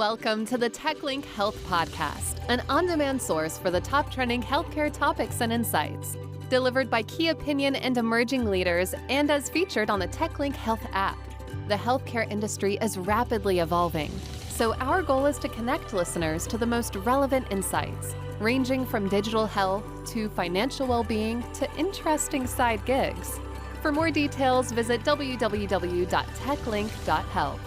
Welcome to the TechLink Health Podcast, an on-demand source for the top trending healthcare topics and insights. Delivered by key opinion and emerging leaders and as featured on the TechLink Health app. The healthcare industry is rapidly evolving, so our goal is to connect listeners to the most relevant insights, ranging from digital health to financial well-being to interesting side gigs. For more details, visit www.techlink.health.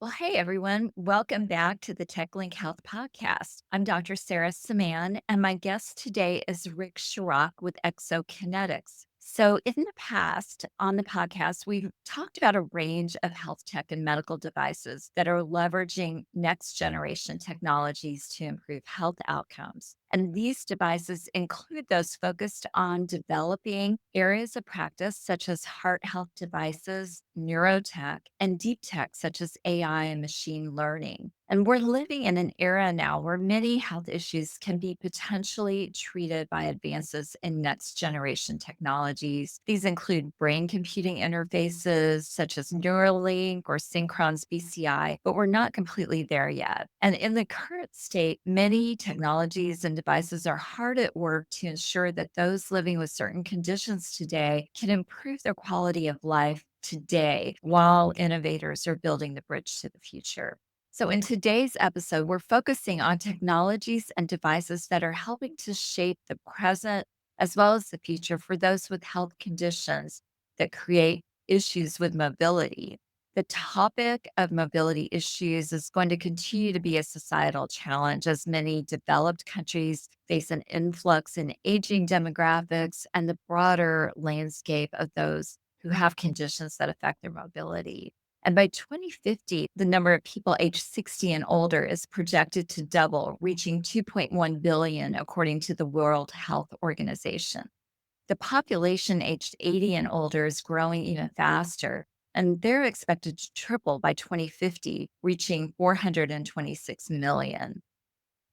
Well, hey everyone, welcome back to the TechLink Health Podcast. I'm Dr. Sarah Saman, and my guest today is Rick Schrock with Exokinetics. So, in the past on the podcast, we've talked about a range of health tech and medical devices that are leveraging next generation technologies to improve health outcomes. And these devices include those focused on developing areas of practice such as heart health devices, neuro-tech, and deep tech such as AI and machine learning. And we're living in an era now where many health issues can be potentially treated by advances in next generation technologies. These include brain computing interfaces such as Neuralink or Synchron's BCI, but we're not completely there yet. And in the current state, many technologies and devices are hard at work to ensure that those living with certain conditions today can improve their quality of life today while innovators are building the bridge to the future. So, in today's episode, we're focusing on technologies and devices that are helping to shape the present as well as the future for those with health conditions that create issues with mobility. The topic of mobility issues is going to continue to be a societal challenge as many developed countries face an influx in aging demographics and the broader landscape of those who have conditions that affect their mobility. And by 2050, the number of people aged 60 and older is projected to double, reaching 2.1 billion, according to the World Health Organization. The population aged 80 and older is growing even faster, and they're expected to triple by 2050, reaching 426 million.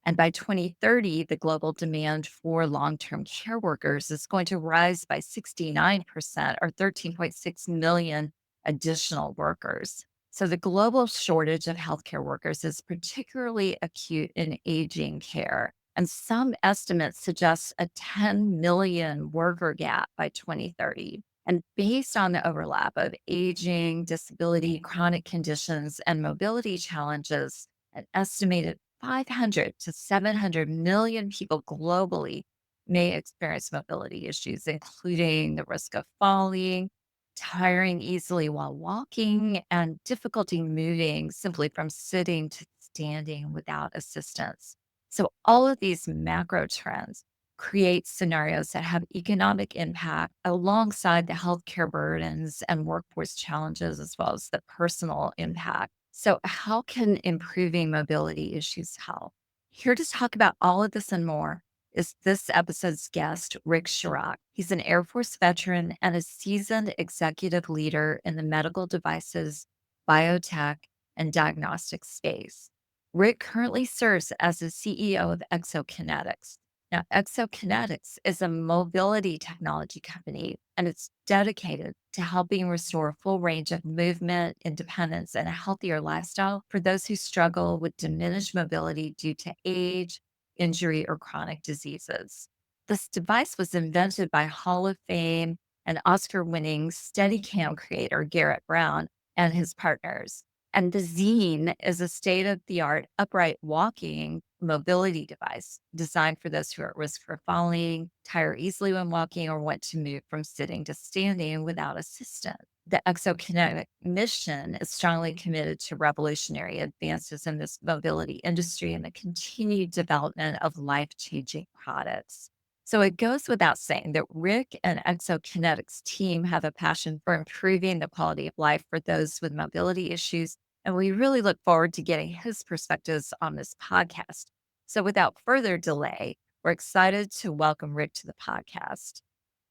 And by 2030, the global demand for long term care workers is going to rise by 69%, or 13.6 million additional workers. So the global shortage of healthcare workers is particularly acute in aging care. And some estimates suggest a 10 million worker gap by 2030. And based on the overlap of aging, disability, chronic conditions, and mobility challenges, an estimated 500 to 700 million people globally may experience mobility issues, including the risk of falling, tiring easily while walking, and difficulty moving simply from sitting to standing without assistance. So, all of these macro trends create scenarios that have economic impact alongside the healthcare burdens and workforce challenges, as well as the personal impact. So, how can improving mobility issues help? Here to talk about all of this and more is this episode's guest, Rick Schrock. He's an Air Force veteran and a seasoned executive leader in the medical devices, biotech, and diagnostic space. Rick currently serves as the CEO of Exokinetics. Now, Exokinetics is a mobility technology company, and it's dedicated to helping restore a full range of movement, independence, and a healthier lifestyle for those who struggle with diminished mobility due to age, injury, or chronic diseases. This device was invented by Hall of Fame and Oscar winning Steadicam creator Garrett Brown and his partners. And the Zine is a state of the art upright walking mobility device designed for those who are at risk for falling, tire easily when walking, or want to move from sitting to standing without assistance. The Exokinetic mission is strongly committed to revolutionary advances in this mobility industry and the continued development of life changing products. So it goes without saying that Rick and Exokinetics team have a passion for improving the quality of life for those with mobility issues. And we really look forward to getting his perspectives on this podcast. So without further delay, we're excited to welcome Rick to the podcast.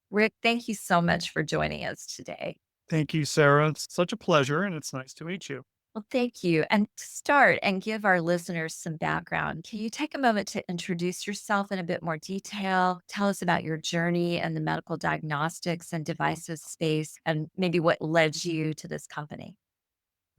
Rick, thank you so much for joining us today. Thank you, Sarah. It's such a pleasure, and it's nice to meet you. Well, thank you. And to start and give our listeners some background, can you take a moment to introduce yourself in a bit more detail? Tell us about your journey in the medical diagnostics and devices space, and maybe what led you to this company.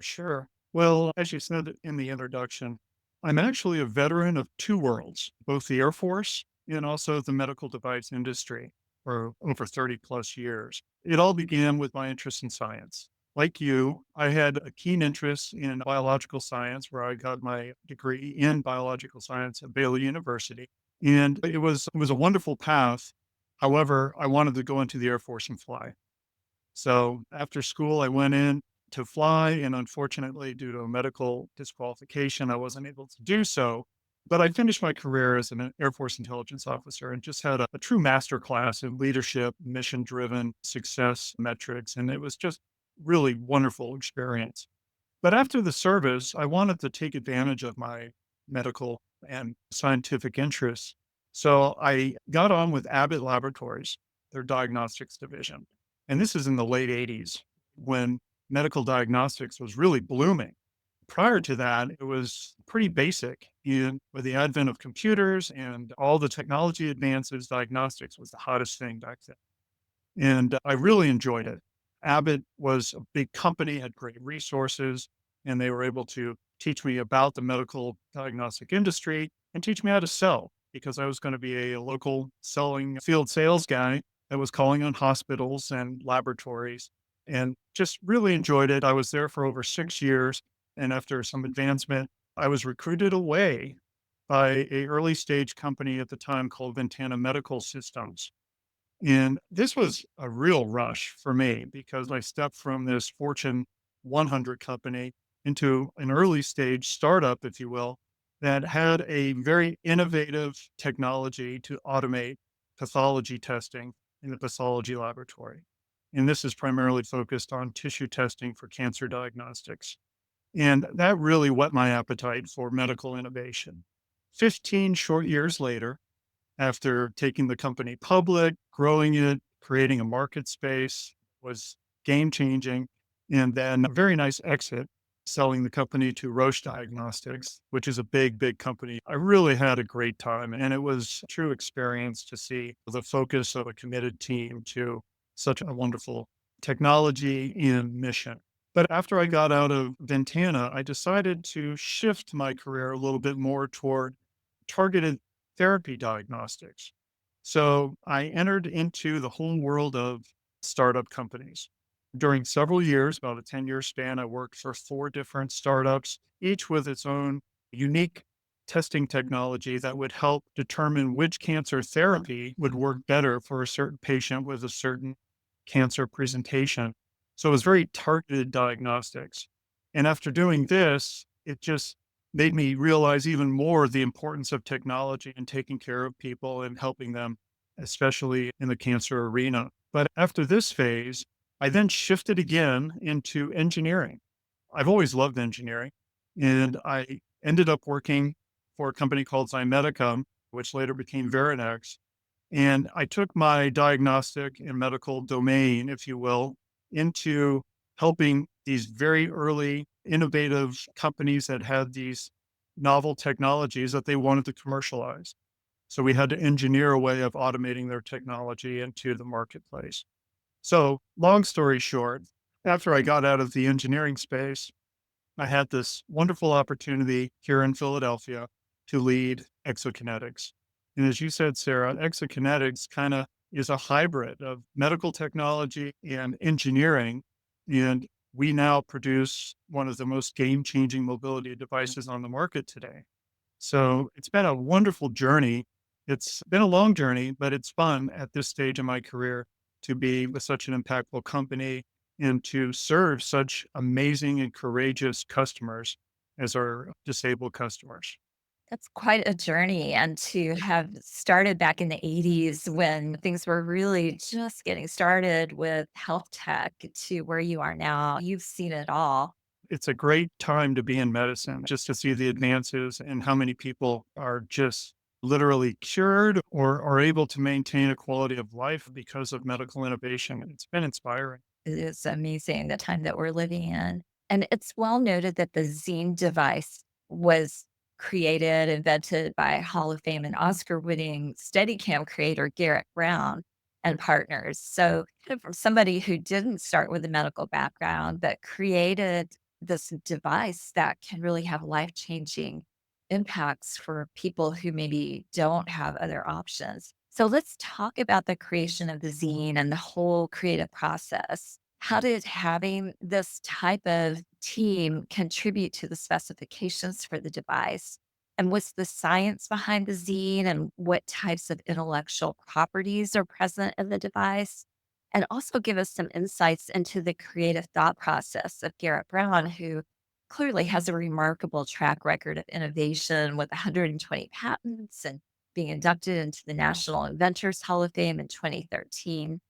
Sure. Well, as you said in the introduction, I'm actually a veteran of two worlds, both the Air Force and also the medical device industry for over 30 plus years. It all began with my interest in science. Like you, I had a keen interest in biological science, where I got my degree in biological science at Baylor University. And it was a wonderful path. However, I wanted to go into the Air Force and fly. So after school, I went in to fly, and unfortunately, due to a medical disqualification, I wasn't able to do so. But I finished my career as an Air Force intelligence officer and just had a true master class in leadership, mission driven success metrics. And it was just really wonderful experience. But after the service, I wanted to take advantage of my medical and scientific interests. So I got on with Abbott Laboratories, their diagnostics division. And this is in the late 80s when medical diagnostics was really blooming. Prior to that, it was pretty basic. And with the advent of computers and all the technology advances, diagnostics was the hottest thing back then. And I really enjoyed it. Abbott was a big company, had great resources, and they were able to teach me about the medical diagnostic industry and teach me how to sell, because I was going to be a local selling field sales guy that was calling on hospitals and laboratories, and just really enjoyed it. I was there for over 6 years. And after some advancement, I was recruited away by a early stage company at the time called Ventana Medical Systems. And this was a real rush for me because I stepped from this Fortune 100 company into an early stage startup, if you will, that had a very innovative technology to automate pathology testing in the pathology laboratory. And this is primarily focused on tissue testing for cancer diagnostics. And that really whet my appetite for medical innovation. 15 short years later, after taking the company public, growing it, creating a market space was game changing. And then a very nice exit, selling the company to Roche Diagnostics, which is a big, big company. I really had a great time. And it was a true experience to see the focus of a committed team to such a wonderful technology and mission. But after I got out of Ventana, I decided to shift my career a little bit more toward targeted therapy diagnostics. So I entered into the whole world of startup companies. During several years, about a 10-year span, I worked for four different startups, each with its own unique testing technology that would help determine which cancer therapy would work better for a certain patient with a certain cancer presentation. So it was very targeted diagnostics. And after doing this, it just made me realize even more the importance of technology and taking care of people and helping them, especially in the cancer arena. But after this phase, I then shifted again into engineering. I've always loved engineering, and I ended up working for a company called Zymedica, which later became Verinex. And I took my diagnostic and medical domain, if you will, into helping these very early innovative companies that had these novel technologies that they wanted to commercialize. So we had to engineer a way of automating their technology into the marketplace. So, long story short, after I got out of the engineering space, I had this wonderful opportunity here in Philadelphia to lead Exokinetics. And as you said, Sarah, Exokinetics kind of is a hybrid of medical technology and engineering. And we now produce one of the most game changing mobility devices on the market today. So it's been a wonderful journey. It's been a long journey, but it's fun at this stage of my career to be with such an impactful company and to serve such amazing and courageous customers as our disabled customers. That's quite a journey. And to have started back in the 80s when things were really just getting started with health tech to where you are now, you've seen it all. It's a great time to be in medicine just to see the advances and how many people are just literally cured or are able to maintain a quality of life because of medical innovation. It's been inspiring. It is amazing the time that we're living in. And it's well noted that the zine device was created, invented by Hall of Fame and Oscar winning Steadicam creator Garrett Brown and partners. So, kind of from somebody who didn't start with a medical background, but created this device that can really have life changing impacts for people who maybe don't have other options. So, let's talk about the creation of the zine and the whole creative process. How did having this type of team contribute to the specifications for the device? And what's the science behind the zine and what types of intellectual properties are present in the device? And also give us some insights into the creative thought process of Garrett Brown, who clearly has a remarkable track record of innovation with 120 patents and being inducted into the National Inventors Hall of Fame in 2013.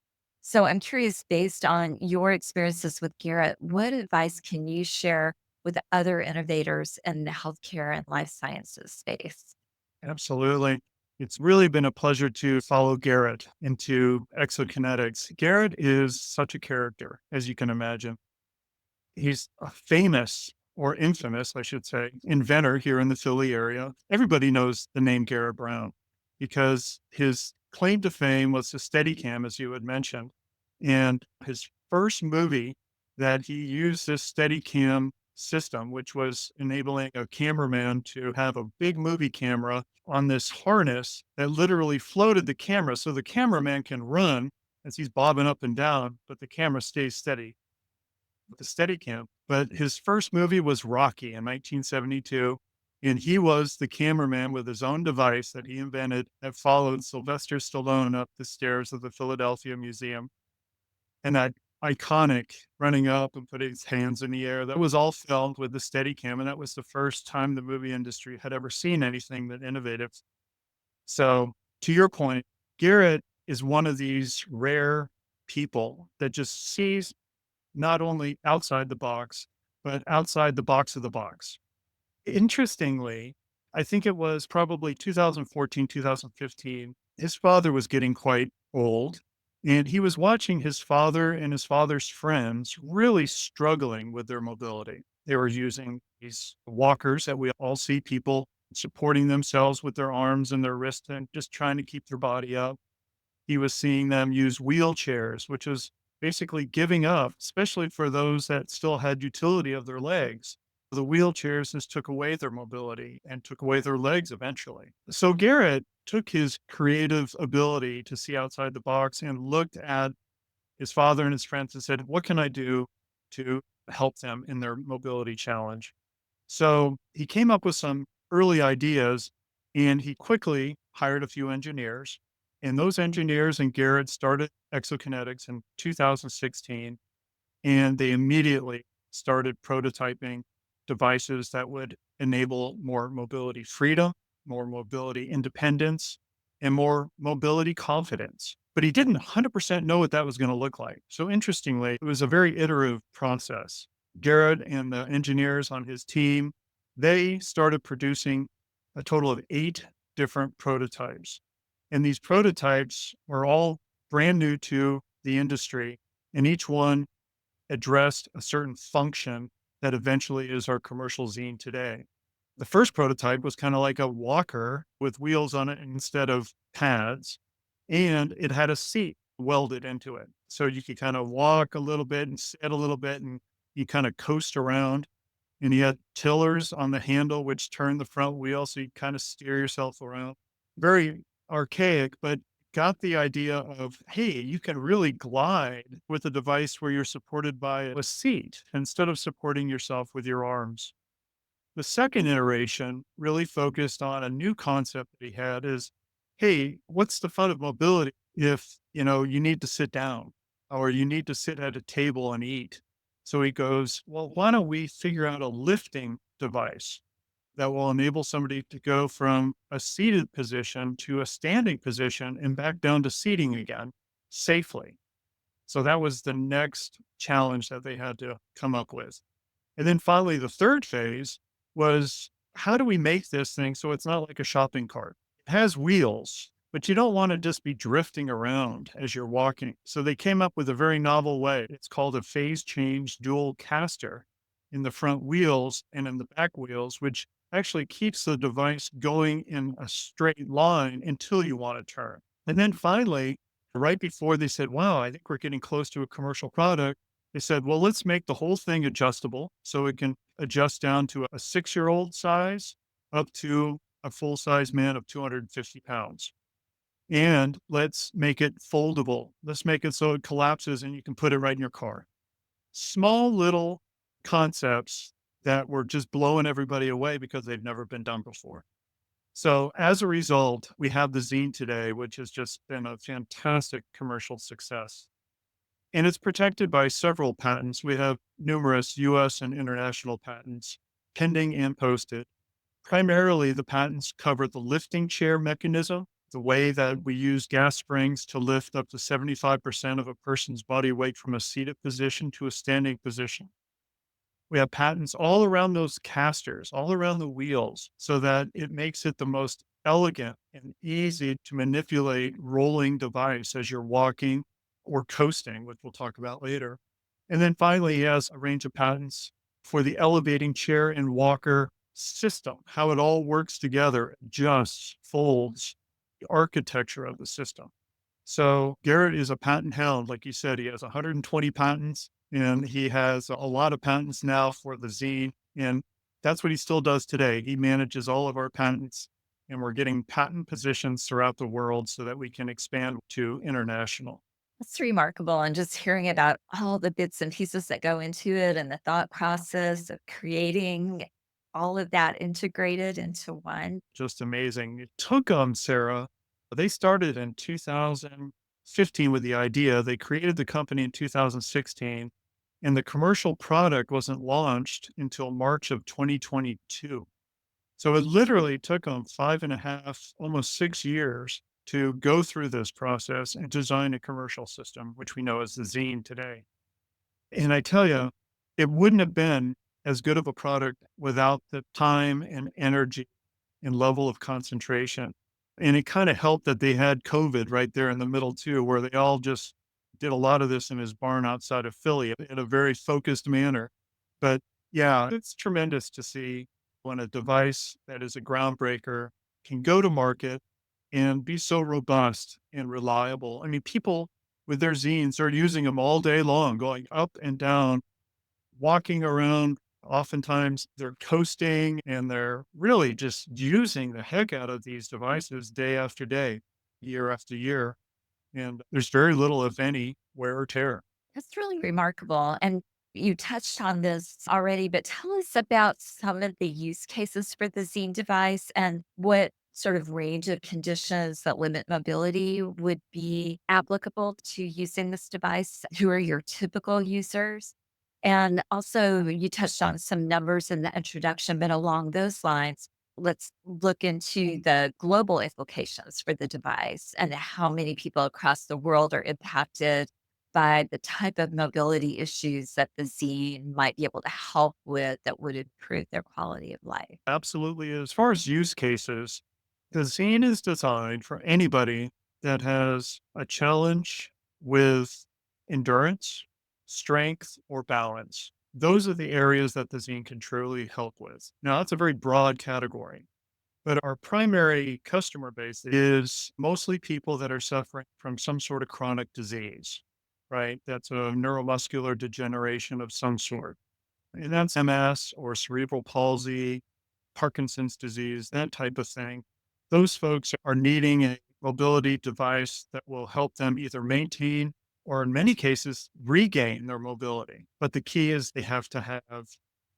So I'm curious, based on your experiences with Garrett, what advice can you share with other innovators in the healthcare and life sciences space? Absolutely. It's really been a pleasure to follow Garrett into exokinetics. Garrett is such a character, as you can imagine. He's a famous or infamous, I should say, inventor here in the Philly area. Everybody knows the name Garrett Brown because his claim to fame was the Steadicam, as you had mentioned. And his first movie that he used this Steadicam system, which was enabling a cameraman to have a big movie camera on this harness that literally floated the camera. So the cameraman can run as he's bobbing up and down, but the camera stays steady with the Steadicam. But his first movie was Rocky in 1972. And he was the cameraman with his own device that he invented that followed Sylvester Stallone up the stairs of the Philadelphia Museum. And that iconic running up and putting his hands in the air, that was all filmed with the Steadicam. And that was the first time the movie industry had ever seen anything that innovative. So, to your point, Garrett is one of these rare people that just sees not only outside the box, but outside the box of the box. Interestingly, I think it was probably 2014, 2015. His father was getting quite old, and he was watching his father and his father's friends really struggling with their mobility. They were using these walkers that we all see people supporting themselves with their arms and their wrists and just trying to keep their body up. He was seeing them use wheelchairs, which was basically giving up, especially for those that still had utility of their legs. The wheelchairs just took away their mobility and took away their legs eventually. So Garrett took his creative ability to see outside the box and looked at his father and his friends and said, "What can I do to help them in their mobility challenge?" So he came up with some early ideas and he quickly hired a few engineers. And those engineers and Garrett started Exokinetics in 2016. And they immediately started prototyping devices that would enable more mobility freedom, more mobility independence, and more mobility confidence. But he didn't 100% know what that was going to look like. So, interestingly, it was a very iterative process. Garrett and the engineers on his team, they started producing a total of 8 different prototypes. And these prototypes were all brand new to the industry, and each one addressed a certain function that eventually is our commercial zine today. The first prototype was kind of like a walker with wheels on it instead of pads, and it had a seat welded into it. So you could kind of walk a little bit and sit a little bit and you kind of coast around. And you had tillers on the handle, which turned the front wheel. So you kind of steer yourself around. Very archaic, but got the idea of, hey, you can really glide with a device where you're supported by a seat instead of supporting yourself with your arms. The second iteration really focused on a new concept that he had is, hey, what's the fun of mobility if, you need to sit down or you need to sit at a table and eat? So he goes, well, why don't we figure out a lifting device that will enable somebody to go from a seated position to a standing position and back down to seating again safely. So that was the next challenge that they had to come up with. And then finally, the third phase was how do we make this thing so it's not like a shopping cart? It has wheels, but you don't want to just be drifting around as you're walking. So they came up with a very novel way. It's called a phase change dual caster. in the front wheels and in the back wheels, which actually keeps the device going in a straight line until you want to turn. And then finally, right before they said, wow, I think we're getting close to a commercial product, they said, well, let's make the whole thing adjustable so it can adjust down to a 6-year old size up to a full size man of 250 pounds. And let's make it foldable. Let's make it so it collapses and you can put it right in your car. Small little concepts that were just blowing everybody away because they've never been done before. So as a result, we have the zine today, which has just been a fantastic commercial success. And it's protected by several patents. We have numerous US and international patents pending and posted. Primarily, the patents cover the lifting chair mechanism, the way that we use gas springs to lift up to 75% of a person's body weight from a seated position to a standing position. We have patents all around those casters, all around the wheels, so that it makes it the most elegant and easy to manipulate rolling device as you're walking or coasting, which we'll talk about later. And then finally, he has a range of patents for the elevating chair and walker system, how it all works together, adjusts, folds, the architecture of the system. So Garrett is a patent hound. Like you said, he has 120 patents and he has a lot of patents now for the Z. And that's what he still does today. He manages all of our patents and we're getting patent positions throughout the world so that we can expand to international. That's remarkable. And just hearing about all the bits and pieces that go into it and the thought process of creating all of that integrated into one. Just amazing. It took them, Sarah. They started in 2015 with the idea. They created the company in 2016, and the commercial product wasn't launched until March of 2022. So it literally took them 5.5, almost 6 years to go through this process and design a commercial system, which we know as the Zine today. And I tell you, it wouldn't have been as good of a product without the time and energy and level of concentration. And it kind of helped that they had COVID right there in the middle too, where they all just did a lot of this in his barn outside of Philly in a very focused manner. But yeah, it's tremendous to see when a device that is a groundbreaker can go to market and be so robust and reliable. I mean, people with their zines are using them all day long, going up and down, walking around. Oftentimes they're coasting and they're really just using the heck out of these devices day after day, year after year. And there's very little, if any, wear or tear. That's really remarkable. And you touched on this already, but tell us about some of the use cases for the Zine device and what sort of range of conditions that limit mobility would be applicable to using this device. Who are your typical users? And also, you touched on some numbers in the introduction, but along those lines, let's look into the global implications for the device and how many people across the world are impacted by the type of mobility issues that the zine might be able to help with that would improve their quality of life. Absolutely. As far as use cases, the zine is designed for anybody that has a challenge with endurance, strength, or balance. Those are the areas that the zine can truly help with. Now, that's a very broad category, but our primary customer base is mostly people that are suffering from some sort of chronic disease, right? That's a neuromuscular degeneration of some sort. And that's MS or cerebral palsy, Parkinson's disease, that type of thing. Those folks are needing a mobility device that will help them either maintain or, in many cases, regain their mobility. But the key is they have to have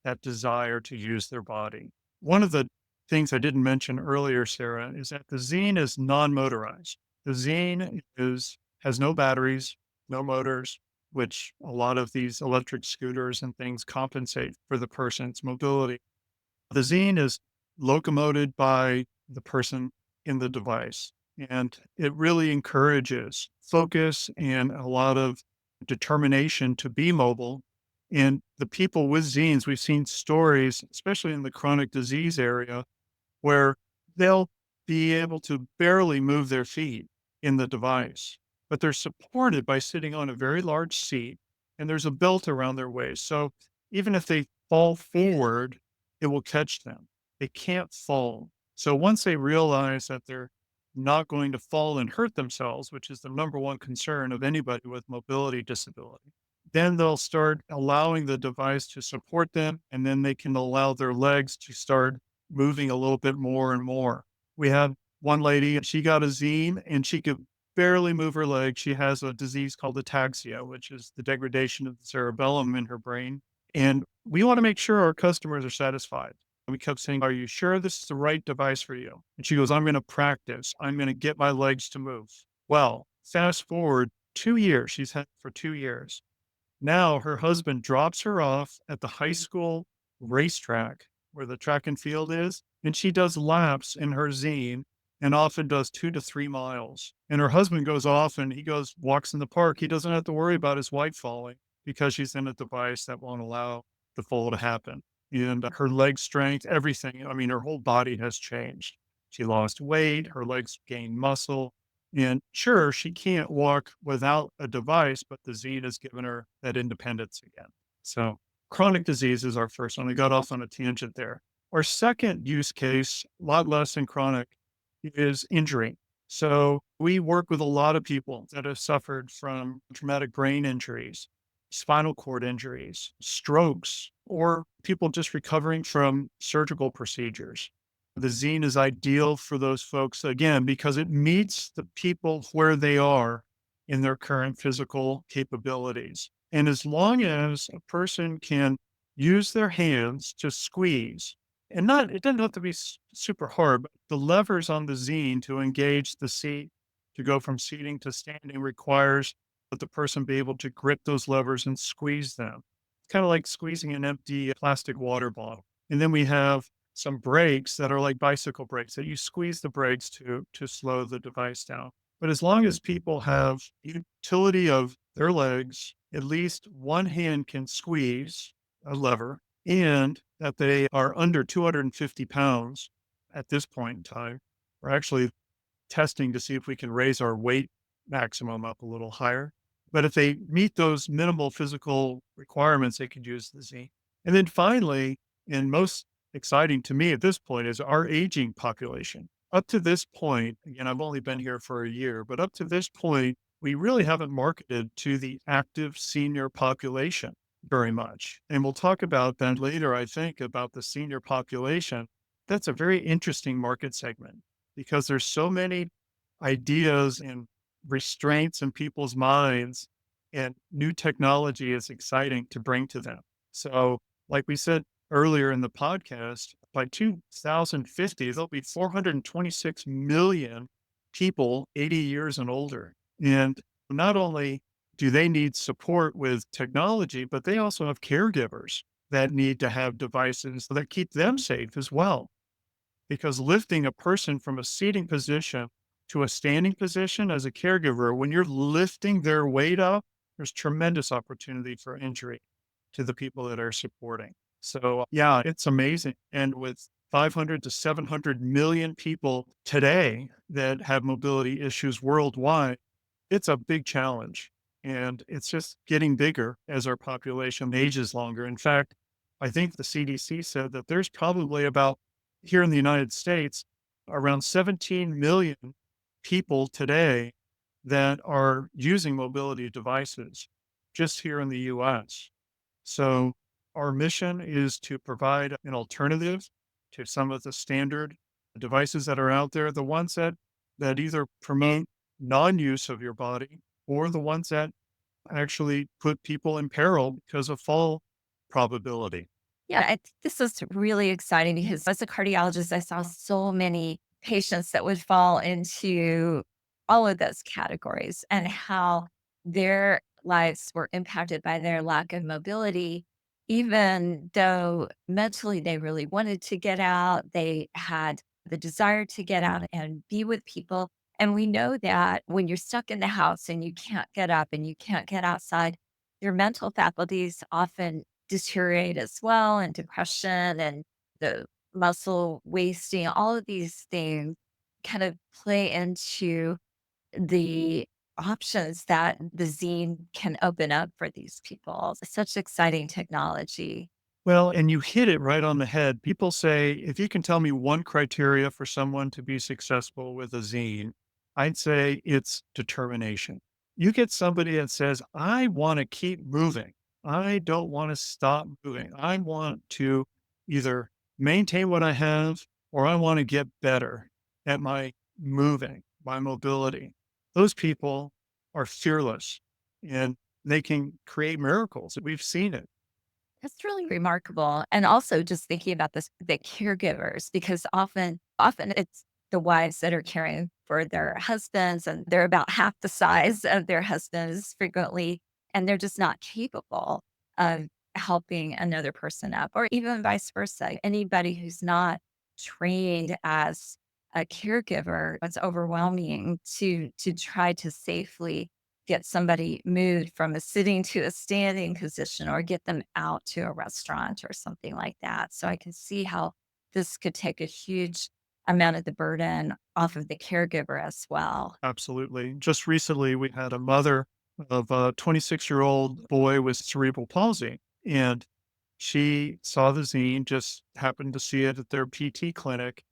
that desire to use their body. One of the things I didn't mention earlier, Sarah, is that the zine is non-motorized. The zine has no batteries, no motors, which a lot of these electric scooters and things compensate for the person's mobility. The zine is locomoted by the person in the device, and it really encourages focus and a lot of determination to be mobile. And the people with zines, we've seen stories, especially in the chronic disease area, where they'll be able to barely move their feet in the device, but they're supported by sitting on a very large seat and there's a belt around their waist. So even if they fall forward, it will catch them. They can't fall. So once they realize that they're not going to fall and hurt themselves, which is the number one concern of anybody with mobility disability, then they'll start allowing the device to support them, and then they can allow their legs to start moving a little bit more and more. We had one lady, and she got a zine and she could barely move her leg. She has a disease called ataxia, which is the degradation of the cerebellum in her brain. And we want to make sure our customers are satisfied. We kept saying, "Are you sure this is the right device for you?" And she goes, "I'm going to practice. I'm going to get my legs to move." Well, fast forward 2 years. She's had it for 2 years. Now her husband drops her off at the high school racetrack where the track and field is, and she does laps in her zine and often does 2 to 3 miles. And her husband goes off and he goes, walks in the park. He doesn't have to worry about his wife falling because she's in a device that won't allow the fall to happen. And her leg strength, everything. I mean, her whole body has changed. She lost weight, her legs gained muscle, and sure, she can't walk without a device, but the Z has given her that independence again. So chronic disease is our first one. We got off on a tangent there. Our second use case, a lot less than chronic, is injury. So we work with a lot of people that have suffered from traumatic brain injuries, spinal cord injuries, strokes, or people just recovering from surgical procedures. The zine is ideal for those folks, again, because it meets the people where they are in their current physical capabilities. And as long as a person can use their hands to squeeze, and not, it doesn't have to be super hard, but the levers on the zine to engage the seat, to go from seating to standing requires that the person be able to grip those levers and squeeze them. It's kind of like squeezing an empty plastic water bottle. And then we have some brakes that are like bicycle brakes that you squeeze the brakes to slow the device down. But as long as people have utility of their legs, at least one hand can squeeze a lever and that they are under 250 pounds at this point in time. We're actually testing to see if we can raise our weight maximum up a little higher. But if they meet those minimal physical requirements, they could use the Z. And then finally, and most exciting to me at this point, is our aging population. Up to this point, again, I've only been here for a year, but up to this point, we really haven't marketed to the active senior population very much. And we'll talk about that later, I think, about the senior population. That's a very interesting market segment because there's so many ideas and restraints in people's minds, and new technology is exciting to bring to them. So, like we said earlier in the podcast, by 2050, there'll be 426 million people 80 years and older. And not only do they need support with technology, but they also have caregivers that need to have devices that keep them safe as well, because lifting a person from a seating position to a standing position as a caregiver, when you're lifting their weight up, there's tremendous opportunity for injury to the people that are supporting. So, yeah, it's amazing. And with 500 to 700 million people today that have mobility issues worldwide, it's a big challenge. And it's just getting bigger as our population ages longer. In fact, I think the CDC said that there's probably about, here in the United States, around 17 million people today that are using mobility devices just here in the US. So our mission is to provide an alternative to some of the standard devices that are out there, the ones that either promote non-use of your body or the ones that actually put people in peril because of fall probability. Yeah, I think this is really exciting because as a cardiologist, I saw so many patients that would fall into all of those categories and how their lives were impacted by their lack of mobility, even though mentally they really wanted to get out, they had the desire to get out and be with people. And we know that when you're stuck in the house and you can't get up and you can't get outside, your mental faculties often deteriorate as well, and depression and the muscle wasting, all of these things kind of play into the options that the zine can open up for these people. It's such exciting technology. Well, and you hit it right on the head. People say, if you can tell me one criteria for someone to be successful with a zine, I'd say it's determination. You get somebody that says, I want to keep moving. I don't want to stop moving. I want to either maintain what I have or I want to get better at my moving, my mobility. Those people are fearless and they can create miracles. We've seen it. That's really remarkable. And also just thinking about this, the caregivers, because often it's the wives that are caring for their husbands and they're about half the size of their husbands frequently, and they're just not capable of helping another person up, or even vice versa. Anybody who's not trained as a caregiver, it's overwhelming to try to safely get somebody moved from a sitting to a standing position or get them out to a restaurant or something like that. So I can see how this could take a huge amount of the burden off of the caregiver as well. Absolutely. Just recently, we had a mother of a 26-year-old boy with cerebral palsy, and she saw the zine, just happened to see it at their PT clinic,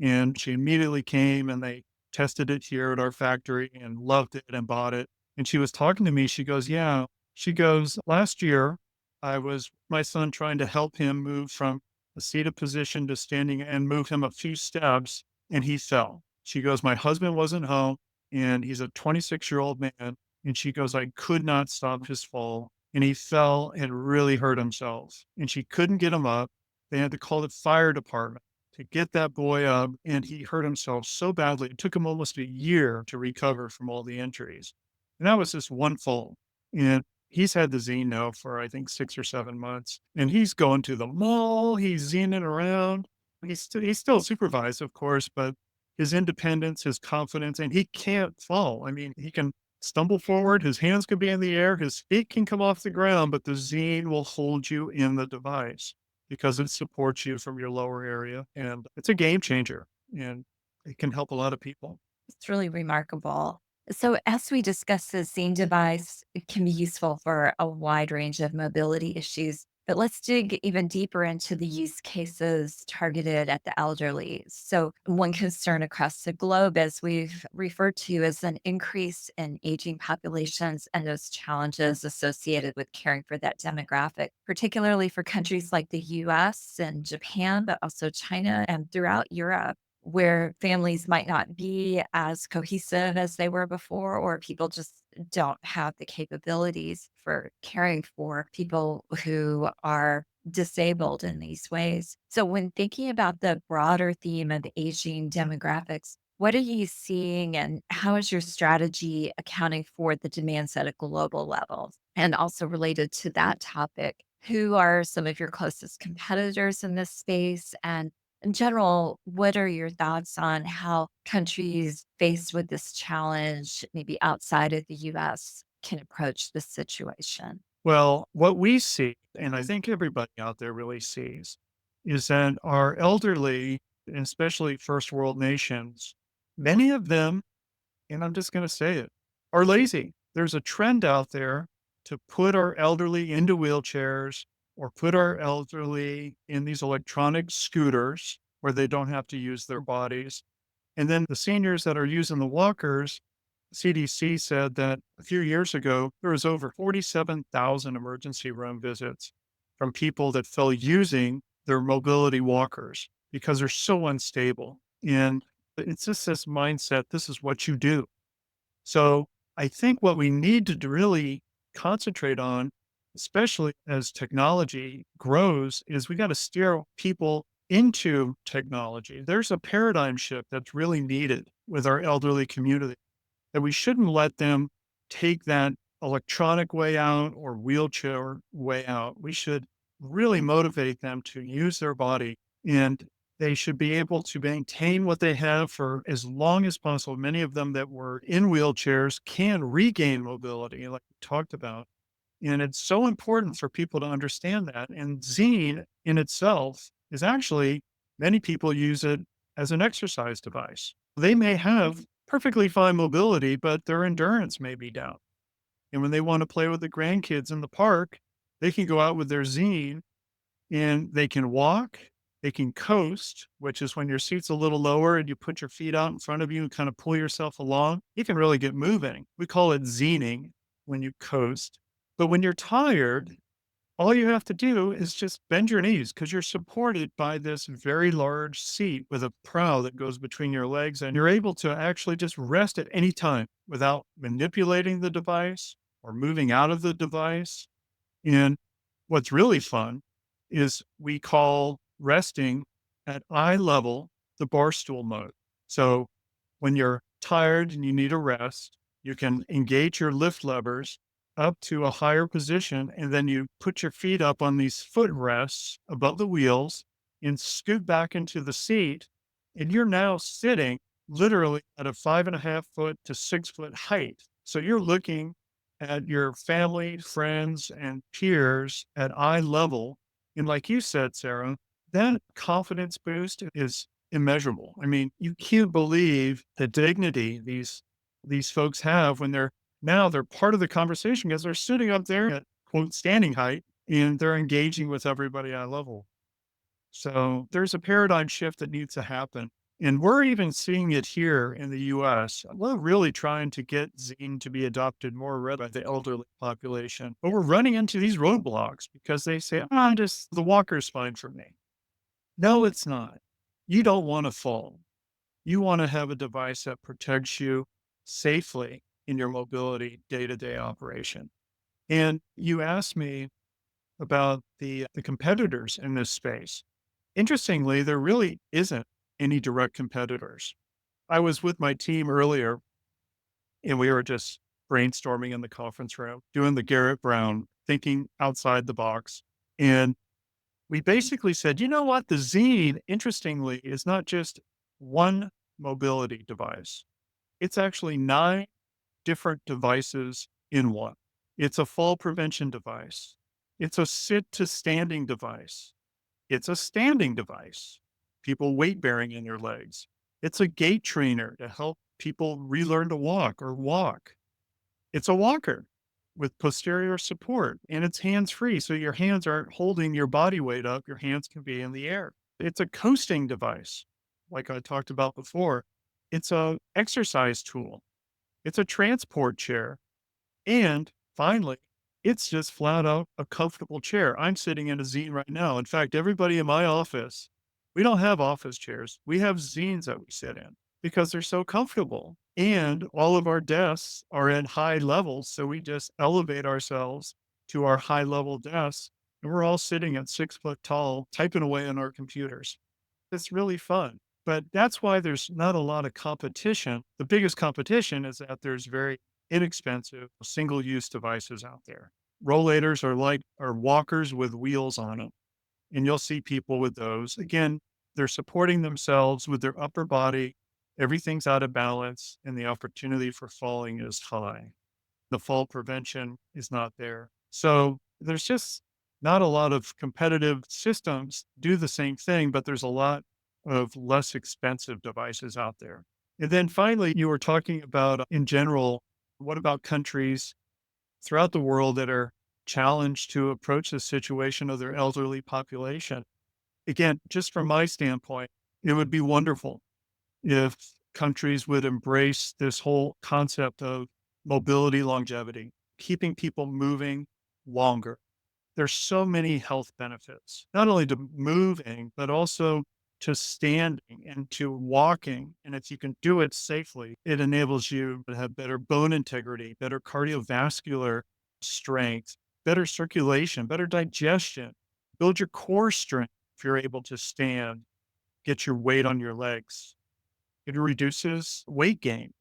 and she immediately came and they tested it here at our factory and loved it and bought it. And she was talking to me. She goes, yeah, she goes, last year, I was my son trying to help him move from a seated position to standing and move him a few steps, and he fell. She goes, my husband wasn't home and he's a 26-year-old man. And she goes, I could not stop his fall. And he fell and really hurt himself. And she couldn't get him up. They had to call the fire department to get that boy up, and he hurt himself so badly. It took him almost a year to recover from all the injuries. And that was just one fall. And he's had the zine now for, I think, 6 or 7 months. And he's going to the mall, he's zining around. He's still supervised, of course, but his independence, his confidence, and he can't fall. I mean, he can stumble forward, his hands can be in the air, his feet can come off the ground, but the zine will hold you in the device because it supports you from your lower area. And it's a game changer and it can help a lot of people. It's really remarkable. So, as we discuss the Zine device, it can be useful for a wide range of mobility issues. But let's dig even deeper into the use cases targeted at the elderly. So, one concern across the globe, as we've referred to, is an increase in aging populations and those challenges associated with caring for that demographic, particularly for countries like the US and Japan, but also China and throughout Europe, where families might not be as cohesive as they were before, or people just don't have the capabilities for caring for people who are disabled in these ways. So, when thinking about the broader theme of aging demographics, what are you seeing and how is your strategy accounting for the demands at a global level? And also related to that topic, who are some of your closest competitors in this space? And in general, what are your thoughts on how countries faced with this challenge, maybe outside of the US, can approach this situation? Well, what we see, and I think everybody out there really sees, is that our elderly, and especially first world nations, many of them, and I'm just going to say it, are lazy. There's a trend out there to put our elderly into wheelchairs or put our elderly in these electronic scooters where they don't have to use their bodies. And then the seniors that are using the walkers, CDC said that a few years ago, there was over 47,000 emergency room visits from people that fell using their mobility walkers because they're so unstable. And it's just this mindset, this is what you do. So I think what we need to really concentrate on, especially as technology grows, is we got to steer people into technology. There's a paradigm shift that's really needed with our elderly community that we shouldn't let them take that electronic way out or wheelchair way out. We should really motivate them to use their body and they should be able to maintain what they have for as long as possible. Many of them that were in wheelchairs can regain mobility, like we talked about. And it's so important for people to understand that. And Zine in itself is actually, many people use it as an exercise device. They may have perfectly fine mobility, but their endurance may be down. And when they want to play with the grandkids in the park, they can go out with their Zine and they can walk, they can coast, which is when your seat's a little lower and you put your feet out in front of you and kind of pull yourself along. You can really get moving. We call it zening when you coast. But when you're tired, all you have to do is just bend your knees because you're supported by this very large seat with a prow that goes between your legs. And you're able to actually just rest at any time without manipulating the device or moving out of the device. And what's really fun is we call resting at eye level the bar stool mode. So when you're tired and you need a rest, you can engage your lift levers up to a higher position, and then you put your feet up on these foot rests above the wheels and scoot back into the seat. And you're now sitting literally at a 5.5 foot to 6 foot height. So you're looking at your family, friends, and peers at eye level. And like you said, Sarah, that confidence boost is immeasurable. I mean, you can't believe the dignity these folks have when they're part of the conversation because they're sitting up there at quote standing height and they're engaging with everybody eye level. So there's a paradigm shift that needs to happen. And we're even seeing it here in the US. We're really trying to get Zine to be adopted more by the elderly population. But we're running into these roadblocks because they say, just the walker's fine for me. No, it's not. You don't want to fall. You want to have a device that protects you safely in your mobility day to day operation. And you asked me about the competitors in this space. Interestingly, there really isn't any direct competitors. I was with my team earlier and we were just brainstorming in the conference room, doing the Garrett Brown, thinking outside the box. And we basically said, you know what? The Zine, interestingly, is not just one mobility device. It's actually 9 different devices in one. It's a fall prevention device. It's a sit to standing device. It's a standing device. People weight bearing in their legs. It's a gait trainer to help people relearn to walk or walk. It's a walker with posterior support and it's hands free. So your hands aren't holding your body weight up. Your hands can be in the air. It's a coasting device. Like I talked about before, it's a exercise tool. It's a transport chair. And finally, it's just flat out a comfortable chair. I'm sitting in a zine right now. In fact, everybody in my office, we don't have office chairs. We have zines that we sit in because they're so comfortable. And all of our desks are at high levels. So we just elevate ourselves to our high level desks. And we're all sitting at 6 foot tall, typing away on our computers. It's really fun. But that's why there's not a lot of competition. The biggest competition is that there's very inexpensive single use devices out there. Rollators are walkers with wheels on them. And you'll see people with those. Again, they're supporting themselves with their upper body. Everything's out of balance and the opportunity for falling is high. The fall prevention is not there. So there's just not a lot of competitive systems do the same thing, but there's a lot of less expensive devices out there. And then finally, you were talking about in general, what about countries throughout the world that are challenged to approach the situation of their elderly population? Again, just from my standpoint, it would be wonderful if countries would embrace this whole concept of mobility longevity, keeping people moving longer. There's so many health benefits, not only to moving, but also to standing and to walking. And if you can do it safely, it enables you to have better bone integrity, better cardiovascular strength, better circulation, better digestion, build your core strength if you're able to stand, get your weight on your legs. It reduces weight gain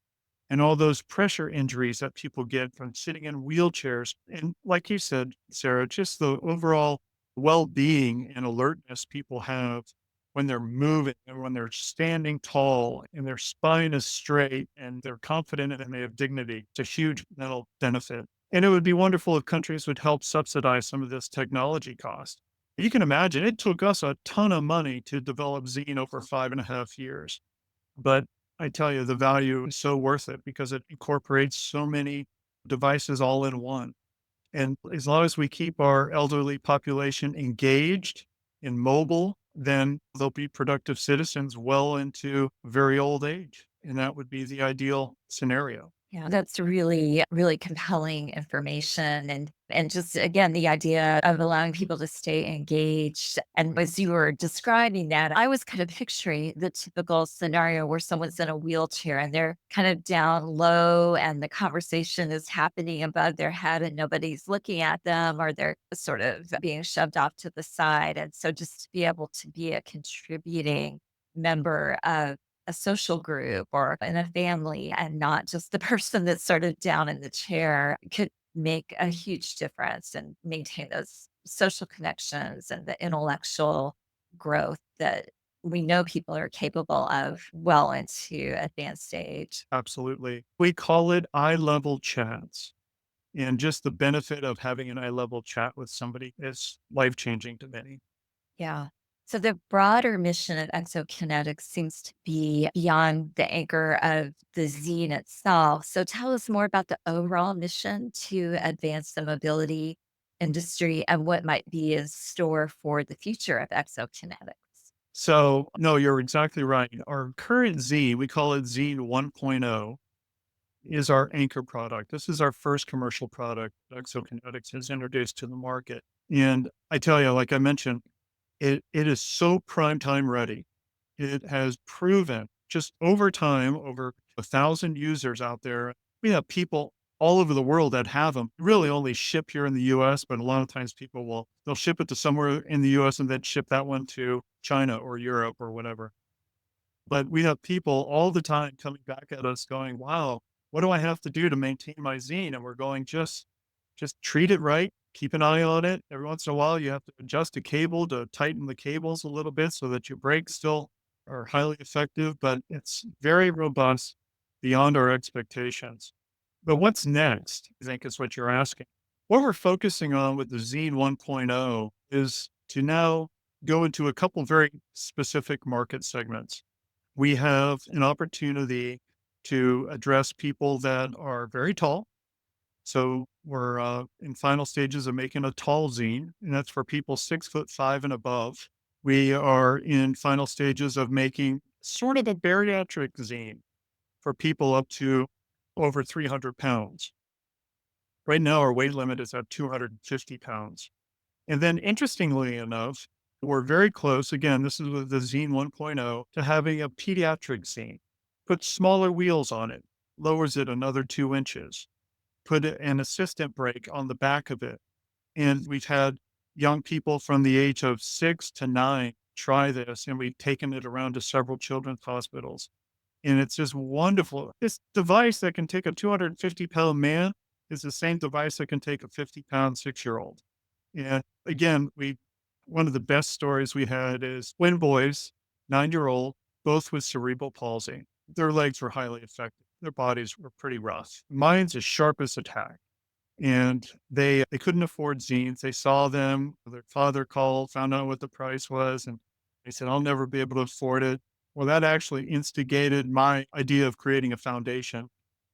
and all those pressure injuries that people get from sitting in wheelchairs. And like you said, Sarah, just the overall well being and alertness people have when they're moving and when they're standing tall and their spine is straight and they're confident and they have dignity. It's a huge mental benefit. And it would be wonderful if countries would help subsidize some of this technology cost. You can imagine it took us a ton of money to develop Zine over 5.5 years. But I tell you, the value is so worth it because it incorporates so many devices all in one. And as long as we keep our elderly population engaged and mobile, then they'll be productive citizens well into very old age. And that would be the ideal scenario. Yeah, that's really, really compelling information. And just again, the idea of allowing people to stay engaged. And as you were describing that, I was kind of picturing the typical scenario where someone's in a wheelchair and they're kind of down low and the conversation is happening above their head and nobody's looking at them, or they're sort of being shoved off to the side. And so just to be able to be a contributing member of a social group or in a family and not just the person that's sort of down in the chair could make a huge difference and maintain those social connections and the intellectual growth that we know people are capable of well into advanced age. Absolutely. We call it eye level chats. And just the benefit of having an eye level chat with somebody is life changing to many. Yeah. So the broader mission of exokinetics seems to be beyond the anchor of the zine itself. So tell us more about the overall mission to advance the mobility industry and what might be in store for the future of exokinetics. So, no, you're exactly right. Our current Z, we call it Z 1.0, is our anchor product. This is our first commercial product that Exokinetics has introduced to the market. And I tell you, like I mentioned, it is so prime time ready. It has proven just over time, over 1,000 users out there. We have people all over the world that have them. Really only ship here in the US, but a lot of times they'll ship it to somewhere in the US and then ship that one to China or Europe or whatever. But we have people all the time coming back at us going, "Wow, what do I have to do to maintain my zine?" And we're going, just treat it right, keep an eye on it. Every once in a while, you have to adjust a cable to tighten the cables a little bit so that your brakes still are highly effective, but it's very robust beyond our expectations. But what's next, I think is what you're asking. What we're focusing on with the Zine 1.0 is to now go into a couple very specific market segments. We have an opportunity to address people that are very tall. So we're in final stages of making a tall zine, and that's for people 6'5" and above. We are in final stages of making sort of a bariatric zine for people up to over 300 pounds. Right now, our weight limit is at 250 pounds. And then, interestingly enough, we're very close. Again, this is with the Zine 1.0 to having a pediatric zine. Put smaller wheels on it, lowers it another 2 inches. Put an assistant brake on the back of it. And we've had young people from the age of 6 to 9 try this, and we've taken it around to several children's hospitals. And it's just wonderful. This device that can take a 250-pound man is the same device that can take a 50-pound 6-year-old. And again, we one of the best stories we had is twin boys, 9-year-old, both with cerebral palsy. Their legs were highly affected. Their bodies were pretty rough. Mine's as sharp as a tack. And they couldn't afford zines. They saw them. Their father called, found out what the price was, and they said, "I'll never be able to afford it." Well, that actually instigated my idea of creating a foundation.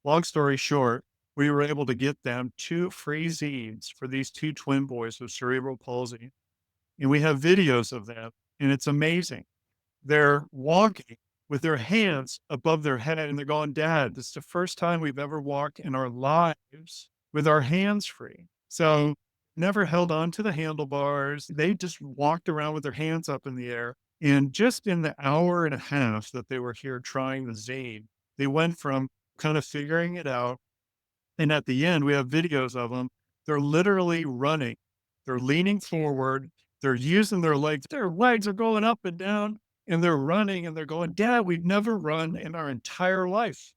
Long story short, we were able to get them 2 free zines for these 2 twin boys with cerebral palsy, and we have videos of them, and it's amazing. They're walking with their hands above their head, and they're going, "Dad, this is the first time we've ever walked in our lives with our hands free." So, never held on to the handlebars. They just walked around with their hands up in the air. And just in the hour and a half that they were here trying the Zane, they went from kind of figuring it out, and at the end, we have videos of them. They're literally running. They're leaning forward. They're using their legs. Their legs are going up and down, and they're running, and they're going, "Dad, we've never run in our entire life."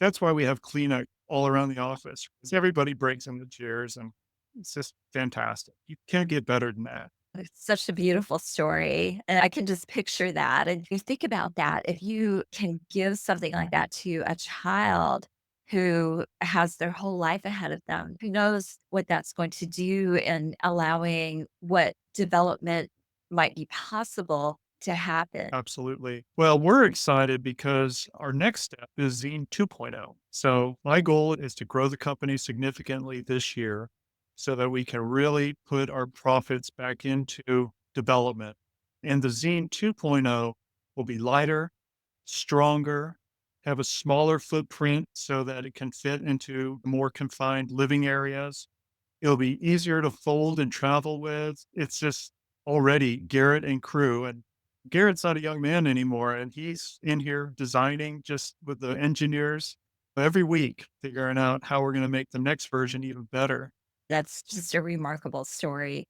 That's why we have cleanup all around the office, 'cause everybody breaks in the chairs, and it's just fantastic. You can't get better than that. It's such a beautiful story. And I can just picture that. And you think about that, if you can give something like that to a child who has their whole life ahead of them, who knows what that's going to do in allowing what development might be possible to happen. Absolutely. Well, we're excited because our next step is Zine 2.0. So, my goal is to grow the company significantly this year so that we can really put our profits back into development. And the Zine 2.0 will be lighter, stronger, have a smaller footprint so that it can fit into more confined living areas. It'll be easier to fold and travel with. It's just already Garrett and crew. And Garrett's not a young man anymore. And he's in here designing just with the engineers every week, figuring out how we're going to make the next version even better. That's just a remarkable story.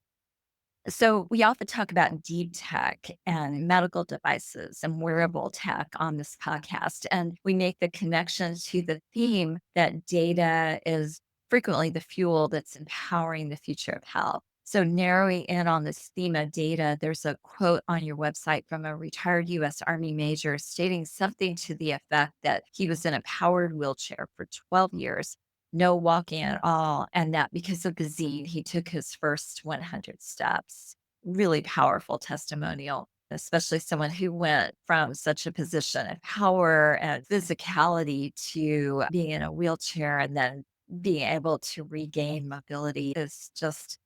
So, we often talk about deep tech and medical devices and wearable tech on this podcast, and we make the connection to the theme that data is frequently the fuel that's empowering the future of health. So, narrowing in on this theme of data, there's a quote on your website from a retired US Army major stating something to the effect that he was in a powered wheelchair for 12 years, no walking at all, and that because of the zine, he took his first 100 steps. Really powerful testimonial, especially someone who went from such a position of power and physicality to being in a wheelchair and then being able to regain mobility is just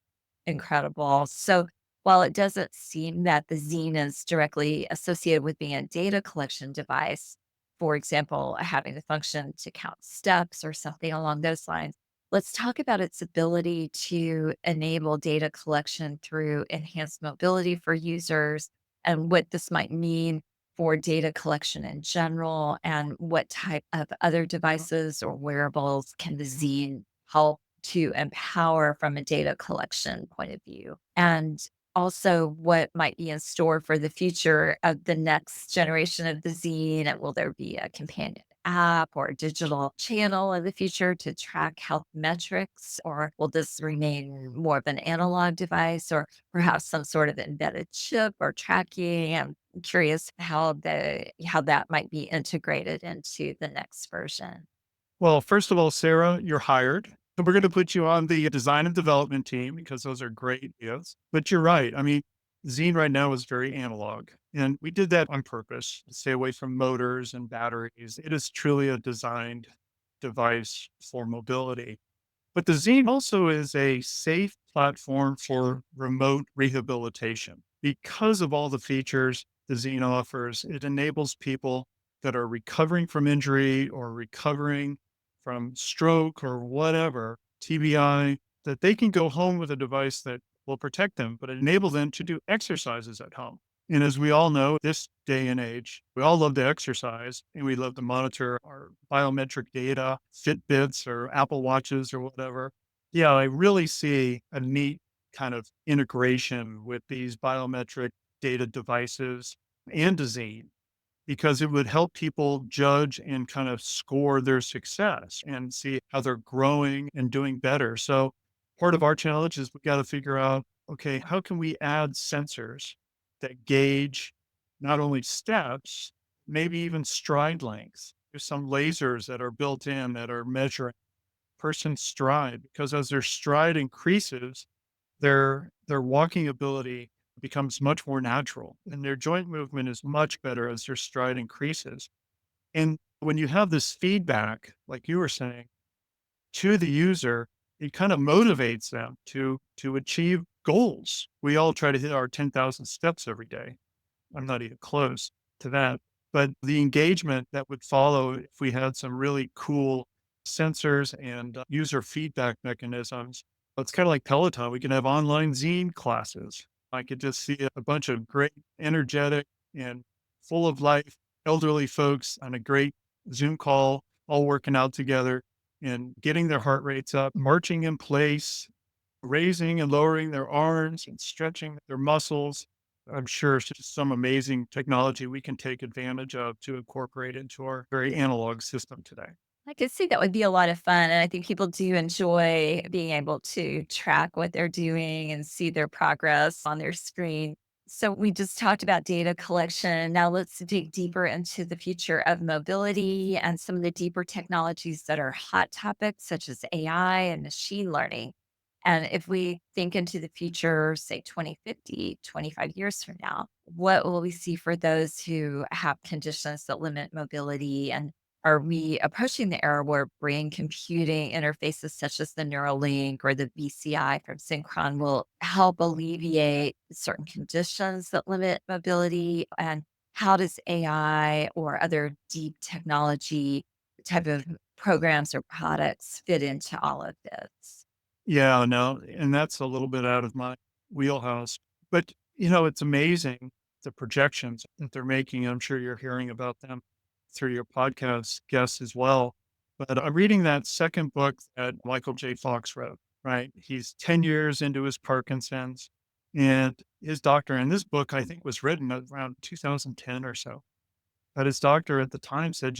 incredible. So while it doesn't seem that the zine is directly associated with being a data collection device, for example, having the function to count steps or something along those lines, let's talk about its ability to enable data collection through enhanced mobility for users and what this might mean for data collection in general and what type of other devices or wearables can the zine help to empower from a data collection point of view. And also what might be in store for the future of the next generation of the zine. And will there be a companion app or a digital channel in the future to track health metrics? Or will this remain more of an analog device or perhaps some sort of embedded chip or tracking? I'm curious how that might be integrated into the next version. Well, first of all, Sarah, you're hired. So we're going to put you on the design and development team because those are great ideas. But you're right. I mean, Zine right now is very analog. And we did that on purpose to stay away from motors and batteries. It is truly a designed device for mobility. But the Zine also is a safe platform for remote rehabilitation. Because of all the features the Zine offers, it enables people that are recovering from injury or recovering from stroke or whatever, TBI, that they can go home with a device that will protect them, but enable them to do exercises at home. And as we all know, this day and age, we all love to exercise and we love to monitor our biometric data, Fitbits or Apple Watches or whatever. Yeah, I really see a neat kind of integration with these biometric data devices and Zine because it would help people judge and kind of score their success and see how they're growing and doing better. So part of our challenge is we got to figure out, okay, how can we add sensors that gauge not only steps, maybe even stride lengths. There's some lasers that are built in that are measuring person's stride because as their stride increases, their walking ability becomes much more natural and their joint movement is much better as their stride increases. And when you have this feedback, like you were saying, to the user, it kind of motivates them to achieve goals. We all try to hit our 10,000 steps every day. I'm not even close to that. But the engagement that would follow if we had some really cool sensors and user feedback mechanisms, it's kind of like Peloton. We can have online zine classes. I could just see a bunch of great, energetic, and full of life elderly folks on a great Zoom call, all working out together and getting their heart rates up, marching in place, raising and lowering their arms and stretching their muscles. I'm sure it's just some amazing technology we can take advantage of to incorporate into our very analog system today. I could see that would be a lot of fun, and I think people do enjoy being able to track what they're doing and see their progress on their screen. So we just talked about data collection. Now let's dig deeper into the future of mobility and some of the deeper technologies that are hot topics, such as AI and machine learning. And if we think into the future, say 2050, 25 years from now, what will we see for those who have conditions that limit mobility? And Are we approaching the era where brain computing interfaces such as the Neuralink or the BCI from Synchron will help alleviate certain conditions that limit mobility? And how does AI or other deep technology type of programs or products fit into all of this? Yeah, no, and that's a little bit out of my wheelhouse. But, it's amazing the projections that they're making. I'm sure you're hearing about them through your podcast guests as well. But I'm reading that second book that Michael J. Fox wrote, right? He's 10 years into his Parkinson's, and his doctor, and this book, I think, was written around 2010 or so. But his doctor at the time said,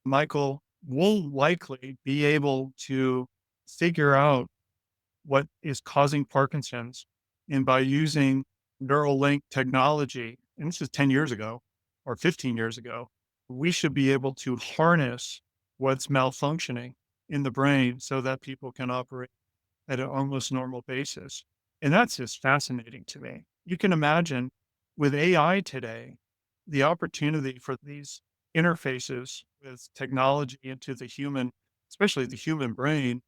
Michael will likely be able to figure out what is causing Parkinson's. And by using neural link technology, and this is 10 years ago or 15 years ago, we should be able to harness what's malfunctioning in the brain so that people can operate at an almost normal basis. And that's just fascinating to me. You can imagine with AI today, the opportunity for these interfaces with technology into the human, especially the human brain,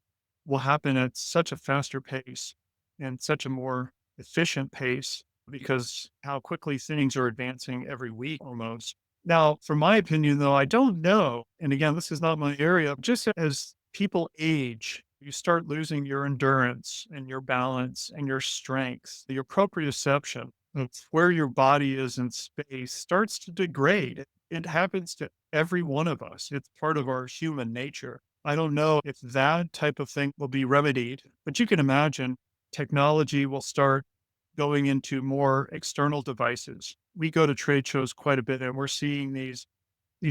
will happen at such a faster pace and such a more efficient pace because how quickly things are advancing every week almost. Now, from my opinion, though, I don't know. And again, this is not my area. Just as people age, you start losing your endurance and your balance and your strength. Your proprioception of where your body is in space starts to degrade. It happens to every one of us. It's part of our human nature. I don't know if that type of thing will be remedied, but you can imagine technology will start going into more external devices. We go to trade shows quite a bit and we're seeing these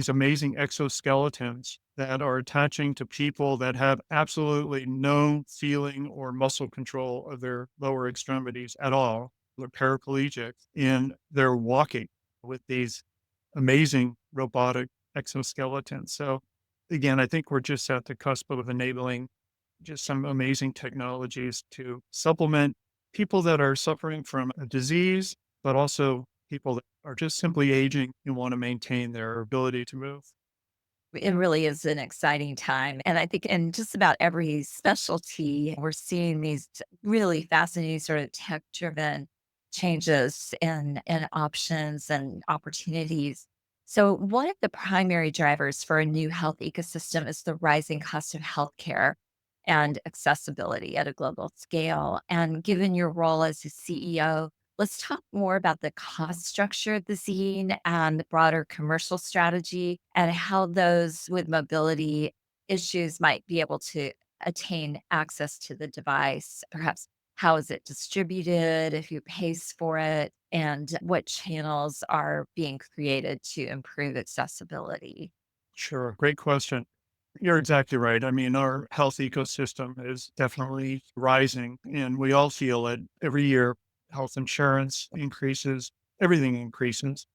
amazing exoskeletons that are attaching to people that have absolutely no feeling or muscle control of their lower extremities at all. They're paraplegic and they're walking with these amazing robotic exoskeletons. So again, I think we're just at the cusp of enabling just some amazing technologies to supplement people that are suffering from a disease, but also people that are just simply aging and want to maintain their ability to move. It really is an exciting time. And I think in just about every specialty, we're seeing these really fascinating sort of tech driven changes and options and opportunities. So, one of the primary drivers for a new health ecosystem is the rising cost of healthcare and accessibility at a global scale. And given your role as a CEO, let's talk more about the cost structure of the zine and the broader commercial strategy and how those with mobility issues might be able to attain access to the device. Perhaps how is it distributed, who pays for it, and what channels are being created to improve accessibility. Sure. Great question. You're exactly right. I mean, our health ecosystem is definitely rising, and we all feel it every year. Health insurance increases, everything increases.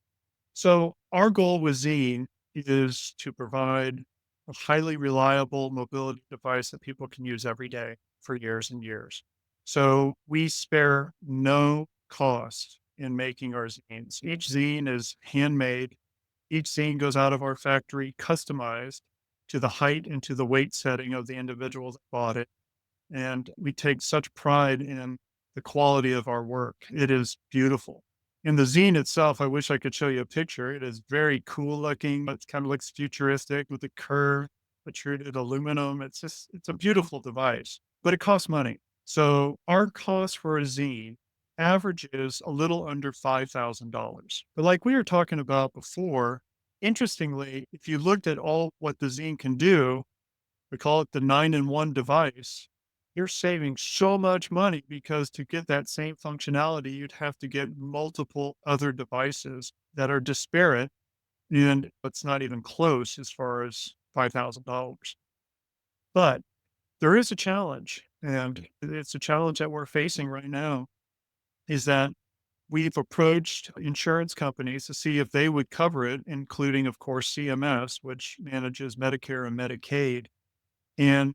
So, our goal with Zine is to provide a highly reliable mobility device that people can use every day for years and years. So, we spare no cost in making our zines. Each zine is handmade, each zine goes out of our factory customized to the height and to the weight setting of the individual that bought it. And we take such pride in the quality of our work. It is beautiful. In the zine itself, I wish I could show you a picture. It is very cool looking. It kind of looks futuristic with the curved, protruded aluminum. It's a beautiful device, but it costs money. So our cost for a zine averages a little under $5,000. But like we were talking about before, interestingly, if you looked at all what the zine can do, we call it the 9-in-1 device. You're saving so much money because to get that same functionality, you'd have to get multiple other devices that are disparate, and it's not even close as far as $5,000. But there is a challenge, and it's a challenge that we're facing right now, is that we've approached insurance companies to see if they would cover it, including, of course, CMS, which manages Medicare and Medicaid. And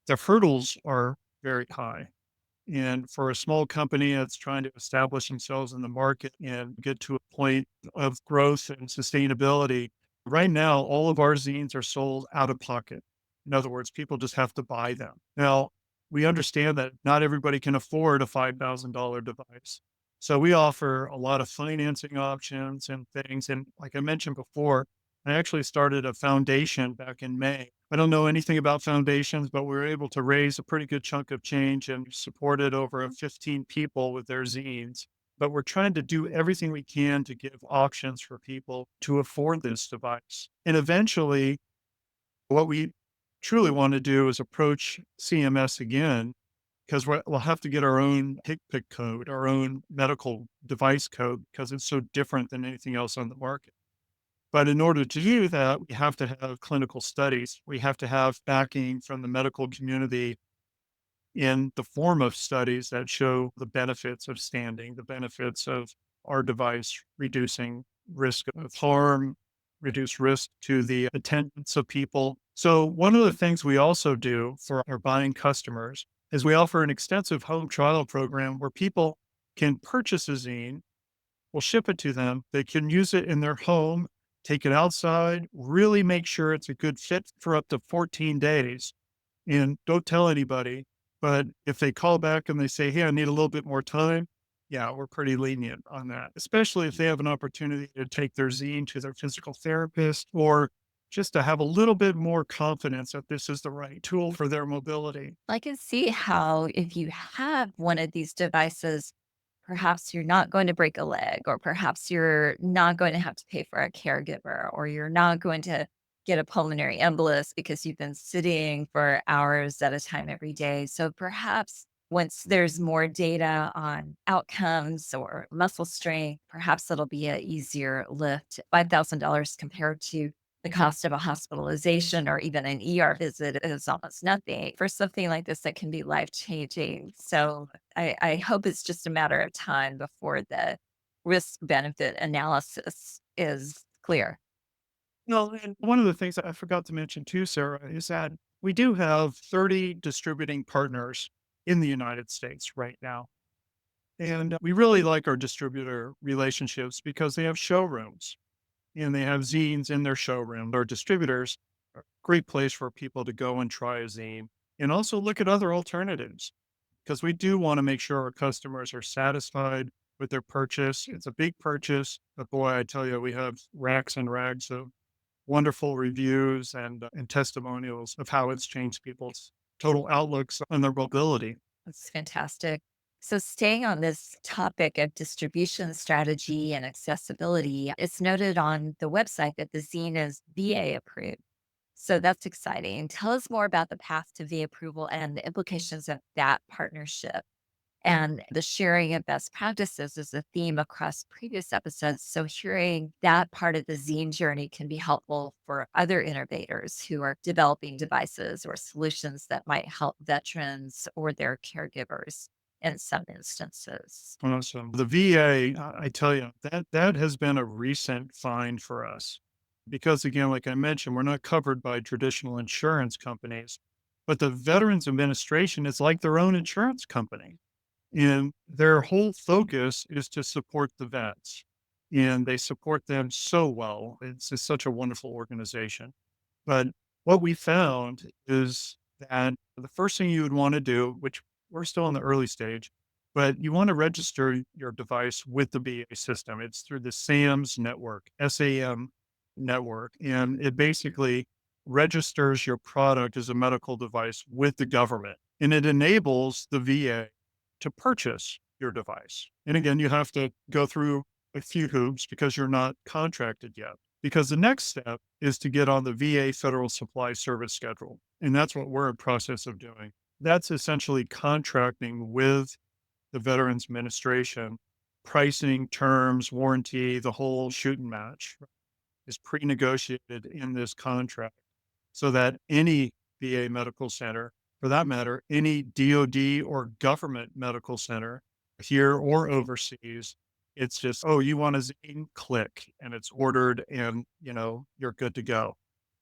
the hurdles are very high. And for a small company that's trying to establish themselves in the market and get to a point of growth and sustainability, Right now, all of our zines are sold out of pocket. In other words, people just have to buy them. Now, we understand that not everybody can afford a $5,000 device. So we offer a lot of financing options and things. And like I mentioned before, I actually started a foundation back in May. I don't know anything about foundations, but we were able to raise a pretty good chunk of change and supported over 15 people with their zines. But we're trying to do everything we can to give options for people to afford this device. And eventually, what we truly want to do is approach CMS again because we'll have to get our own HCPCS code, our own medical device code, because it's so different than anything else on the market. But in order to do that, we have to have clinical studies. We have to have backing from the medical community in the form of studies that show the benefits of standing, the benefits of our device reducing risk of harm, reduce risk to the attendance of people. So, one of the things we also do for our buying customers is we offer an extensive home trial program where people can purchase a zine, we'll ship it to them, they can use it in their home, take it outside, really make sure it's a good fit for up to 14 days and don't tell anybody. But if they call back and they say, "Hey, I need a little bit more time," yeah, we're pretty lenient on that, especially if they have an opportunity to take their zine to their physical therapist or just to have a little bit more confidence that this is the right tool for their mobility. I can see how if you have one of these devices, perhaps you're not going to break a leg, or perhaps you're not going to have to pay for a caregiver, or you're not going to get a pulmonary embolus because you've been sitting for hours at a time every day. So perhaps once there's more data on outcomes or muscle strength, perhaps it'll be an easier lift. $5,000 compared to the cost of a hospitalization or even an ER visit is almost nothing for something like this that can be life changing. So I hope it's just a matter of time before the risk benefit analysis is clear. Well, and one of the things I forgot to mention too, Sarah, is that we do have 30 distributing partners in the United States right now. And we really like our distributor relationships because they have showrooms and they have zines in their showroom. Our distributors are a great place for people to go and try a zine and also look at other alternatives because we do want to make sure our customers are satisfied with their purchase. It's a big purchase, but boy, I tell you, we have racks and rags of wonderful reviews and testimonials of how it's changed people's total outlooks on their mobility. That's fantastic. So, staying on this topic of distribution strategy and accessibility, it's noted on the website that the zine is VA approved. So, that's exciting. Tell us more about the path to VA approval and the implications of that partnership. And the sharing of best practices is a theme across previous episodes. So, hearing that part of the zine journey can be helpful for other innovators who are developing devices or solutions that might help veterans or their caregivers in some instances. Awesome. The VA, I tell you, that has been a recent find for us because again, like I mentioned, we're not covered by traditional insurance companies, but the Veterans Administration is like their own insurance company. And their whole focus is to support the vets. And they support them so well. It's just such a wonderful organization. But what we found is that the first thing you would want to do, which we're still in the early stage, but you want to register your device with the VA system. It's through the SAMS network, SAM network. And it basically registers your product as a medical device with the government. And it enables the VA to purchase your device. And again, you have to go through a few hoops because you're not contracted yet. Because the next step is to get on the VA Federal Supply Service schedule. And that's what we're in process of doing. That's essentially contracting with the Veterans Administration, pricing, terms, warranty, the whole shoot and match is pre-negotiated in this contract so that any VA medical center, for that matter, any DoD or government medical center here or overseas, it's just, oh, you want a zine? Click, and it's ordered, and you're good to go.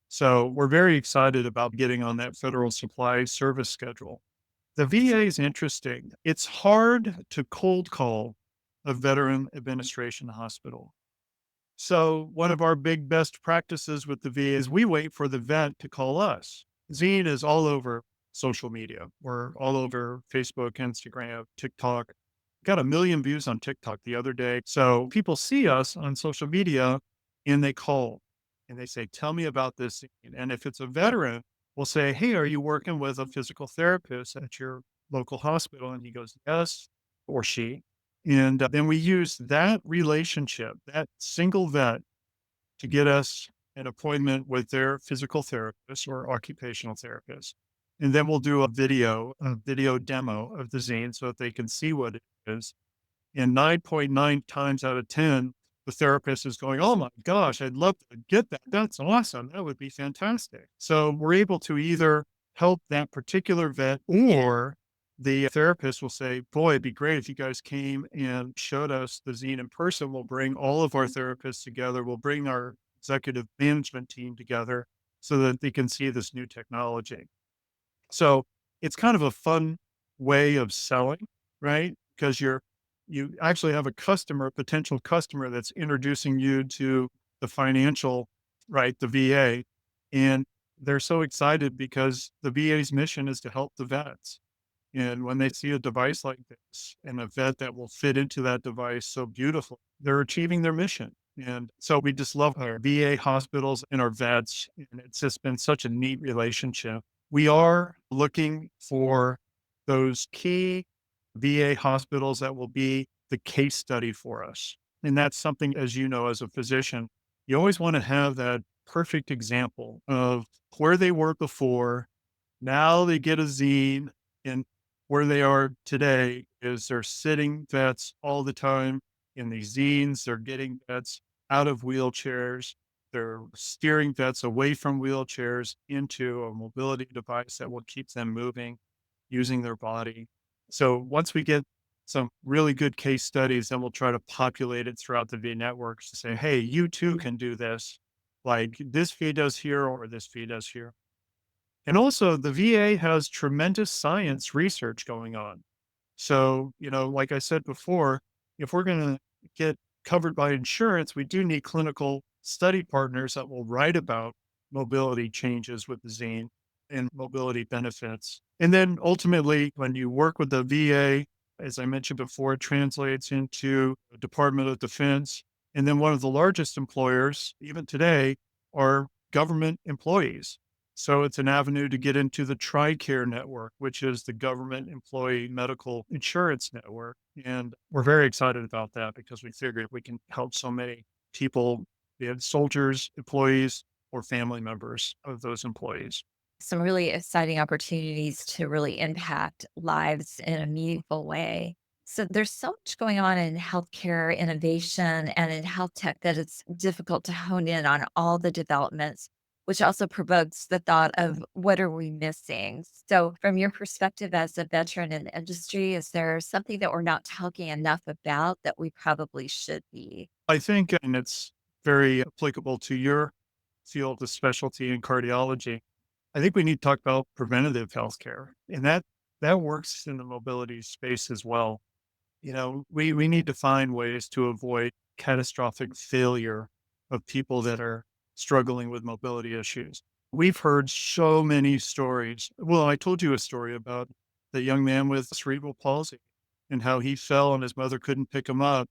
So we're very excited about getting on that federal supply service schedule. The VA is interesting. It's hard to cold call a veteran administration hospital. So one of our big best practices with the VA is we wait for the vet to call us. Zine is all over social media. We're all over Facebook, Instagram, TikTok. Got a million views on TikTok the other day. So people see us on social media and they call and they say, tell me about this zine. And if it's a veteran, we'll say, hey, are you working with a physical therapist at your local hospital? And he goes, yes, or she. And then we use that relationship, that single vet, to get us an appointment with their physical therapist or occupational therapist. And then we'll do a video demo of the zine so that they can see what it is. And 9.9 times out of 10, the therapist is going, oh my gosh, I'd love to get that. That's awesome. That would be fantastic. So we're able to either help that particular vet or the therapist will say, boy, it'd be great if you guys came and showed us the zine in person. We'll bring all of our therapists together. We'll bring our executive management team together so that they can see this new technology. So it's kind of a fun way of selling, right? Because you actually have a customer, a potential customer that's introducing you to the financial, right, the VA. And they're so excited because the VA's mission is to help the vets. And when they see a device like this and a vet that will fit into that device so beautifully, they're achieving their mission. And so we just love our VA hospitals and our vets. And it's just been such a neat relationship. We are looking for those key VA hospitals that will be the case study for us. And that's something, as you know, as a physician, you always want to have that perfect example of where they were before. Now they get a zine, and where they are today is they're sitting vets all the time in these zines. They're getting vets out of wheelchairs. They're steering vets away from wheelchairs into a mobility device that will keep them moving using their body. So once we get some really good case studies, then we'll try to populate it throughout the V networks to say, hey, you too can do this. Like this V does here or this V does here. And also, the VA has tremendous science research going on. So, like I said before, if we're going to get covered by insurance, we do need clinical study partners that will write about mobility changes with the zine and mobility benefits. And then ultimately, when you work with the VA, as I mentioned before, it translates into the Department of Defense. And then one of the largest employers, even today, are government employees. So it's an avenue to get into the TRICARE network, which is the government employee medical insurance network. And we're very excited about that because we figured we can help so many people, be it soldiers, employees, or family members of those employees. Some really exciting opportunities to really impact lives in a meaningful way. So there's so much going on in healthcare innovation and in health tech that it's difficult to hone in on all the developments, which also provokes the thought of what are we missing? So from your perspective as a veteran in the industry, is there something that we're not talking enough about that we probably should be? I think, and it's very applicable to your field of specialty in cardiology. I think we need to talk about preventative healthcare, and that works in the mobility space as well. We need to find ways to avoid catastrophic failure of people that are struggling with mobility issues. We've heard so many stories. Well, I told you a story about the young man with cerebral palsy and how he fell and his mother couldn't pick him up.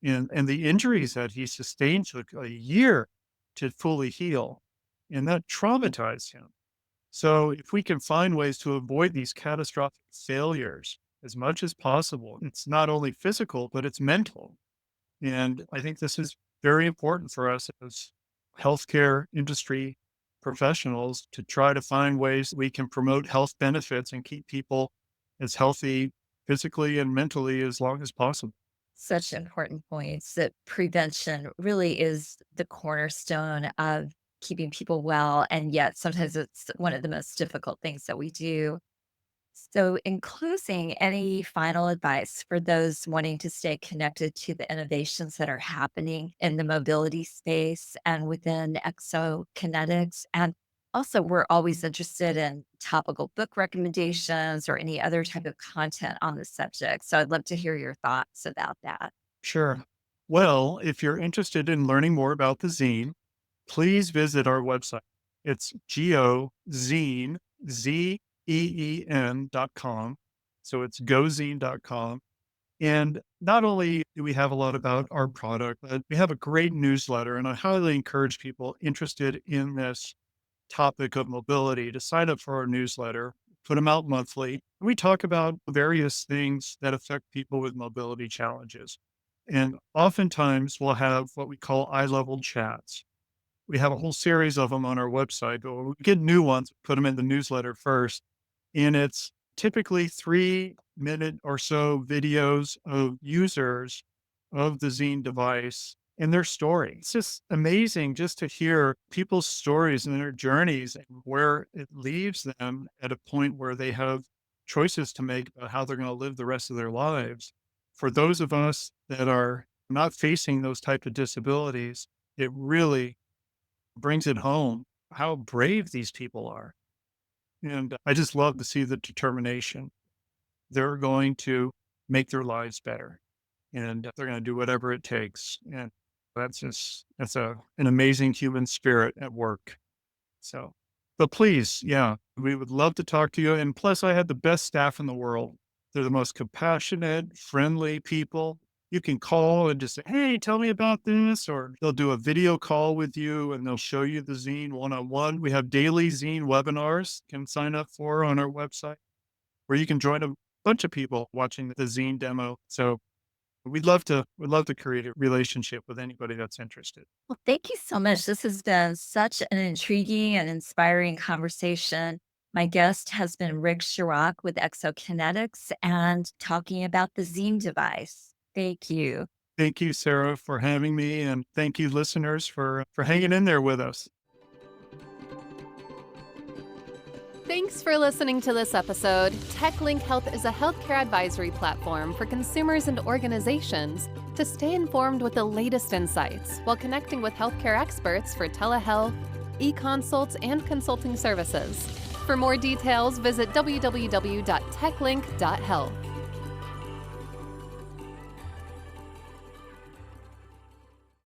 And the injuries that he sustained took a year to fully heal. And that traumatized him. So if we can find ways to avoid these catastrophic failures as much as possible, it's not only physical, but it's mental. And I think this is very important for us as healthcare industry professionals to try to find ways we can promote health benefits and keep people as healthy physically and mentally as long as possible. Such important points that prevention really is the cornerstone of keeping people well. And yet, sometimes it's one of the most difficult things that we do. So, in closing, any final advice for those wanting to stay connected to the innovations that are happening in the mobility space and within exokinetics? And also, we're always interested in topical book recommendations or any other type of content on the subject. So, I'd love to hear your thoughts about that. Sure. Well, if you're interested in learning more about the zine, please visit our website. It's gozine, zeen.com. So it's gozine.com. And not only do we have a lot about our product, but we have a great newsletter. And I highly encourage people interested in this topic of mobility to sign up for our newsletter, put them out monthly. We talk about various things that affect people with mobility challenges. And oftentimes we'll have what we call eye level chats. We have a whole series of them on our website, but when we get new ones, put them in the newsletter first. And it's typically 3 minute or so videos of users of the Zine device and their story. It's just amazing just to hear people's stories and their journeys and where it leaves them at a point where they have choices to make about how they're going to live the rest of their lives. For those of us that are not facing those types of disabilities, it really brings it home how brave these people are. And I just love to see the determination. They're going to make their lives better and they're going to do whatever it takes. And that's an amazing human spirit at work. So, but please, yeah, we would love to talk to you. And plus, I had the best staff in the world. They're the most compassionate, friendly people. You can call and just say, hey, tell me about this, or they'll do a video call with you and they'll show you the zine one on one. We have daily zine webinars you can sign up for on our website where you can join a bunch of people watching the zine demo. So we'd love to create a relationship with anybody that's interested. Well, thank you so much. This has been such an intriguing and inspiring conversation. My guest has been Rick Chirac with Exokinetics and talking about the Zine device. Thank you. Thank you, Sarah, for having me, and thank you, listeners, for hanging in there with us. Thanks for listening to this episode. TechLink Health is a healthcare advisory platform for consumers and organizations to stay informed with the latest insights while connecting with healthcare experts for telehealth, e-consults, and consulting services. For more details, visit www.techlink.health.